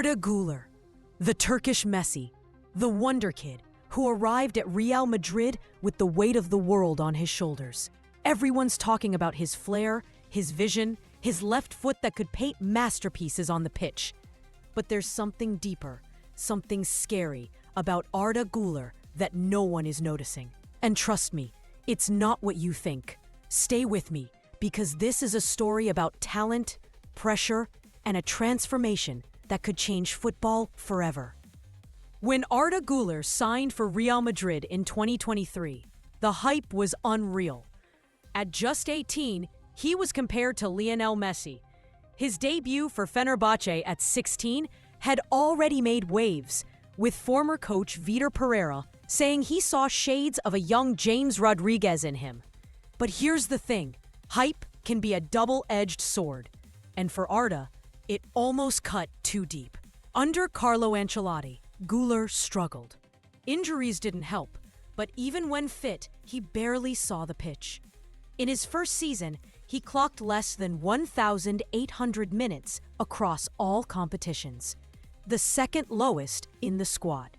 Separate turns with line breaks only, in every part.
Arda Güler, the Turkish Messi, the Wonderkid, who arrived at Real Madrid with the weight of the world on his shoulders. Everyone's talking about his flair, his vision, his left foot that could paint masterpieces on the pitch. But there's something deeper, something scary about Arda Güler that no one is noticing. And trust me, it's not what you think. Stay with me, because this is a story about talent, pressure, and a transformation that could change football forever. When Arda Güler signed for Real Madrid in 2023, the hype was unreal. At just 18, he was compared to Lionel Messi. His debut for Fenerbahçe at 16 had already made waves, with former coach Vitor Pereira saying he saw shades of a young James Rodriguez in him. But here's the thing, hype can be a double-edged sword. And for Arda, it almost cut too deep. Under Carlo Ancelotti, Güler struggled. Injuries didn't help, but even when fit, he barely saw the pitch. In his first season, he clocked less than 1,800 minutes across all competitions, the second lowest in the squad.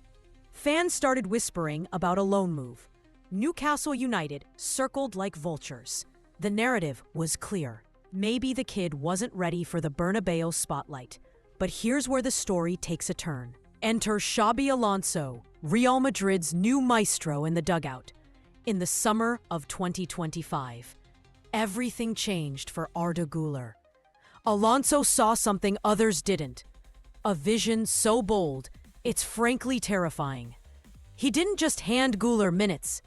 Fans started whispering about a loan move. Newcastle United circled like vultures. The narrative was clear. Maybe the kid wasn't ready for the Bernabeu spotlight. But here's where the story takes a turn. Enter Xabi Alonso, Real Madrid's new maestro in the dugout. In the summer of 2025, everything changed for Arda Güler. Alonso saw something others didn't. A vision so bold, it's frankly terrifying. He didn't just hand Güler minutes.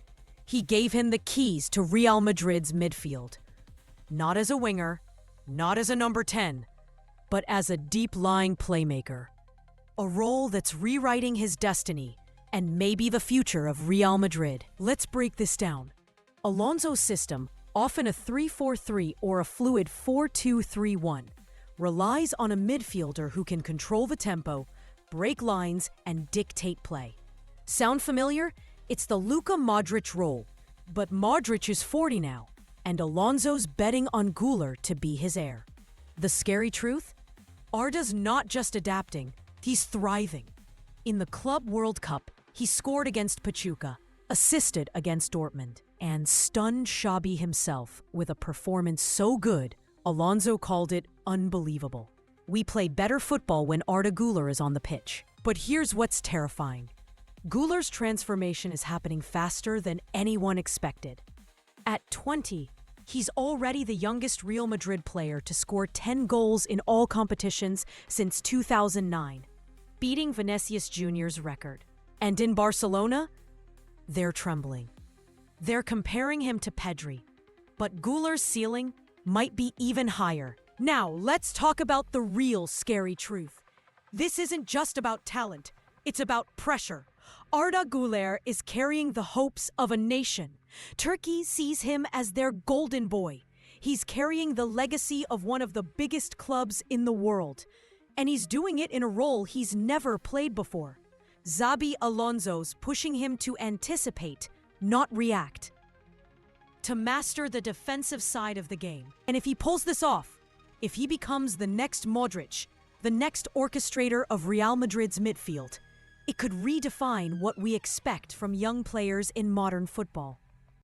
He gave him the keys to Real Madrid's midfield. Not as a winger, not as a number 10, but as a deep-lying playmaker. A role that's rewriting his destiny and maybe the future of Real Madrid. Let's break this down. Alonso's system, often a 3-4-3 or a fluid 4-2-3-1, relies on a midfielder who can control the tempo, break lines, and dictate play. Sound familiar? It's the Luka Modric role. But Modric is 40 now, and Alonso's betting on Güler to be his heir. The scary truth? Arda's not just adapting, he's thriving. In the Club World Cup, he scored against Pachuca, assisted against Dortmund, and stunned Xabi himself with a performance so good, Alonso called it unbelievable. We play better football when Arda Güler is on the pitch. But here's what's terrifying. Güler's transformation is happening faster than anyone expected. At 20, he's already the youngest Real Madrid player to score 10 goals in all competitions since 2009, beating Vinicius Jr.'s record. And in Barcelona, they're trembling. They're comparing him to Pedri, but Güler's ceiling might be even higher. Now, let's talk about the real scary truth. This isn't just about talent, it's about pressure. Arda Güler is carrying the hopes of a nation. Turkey sees him as their golden boy. He's carrying the legacy of one of the biggest clubs in the world. And he's doing it in a role he's never played before. Xabi Alonso's pushing him to anticipate, not react. To master the defensive side of the game. And if he pulls this off, if he becomes the next Modric, the next orchestrator of Real Madrid's midfield, it could redefine what we expect from young players in modern football.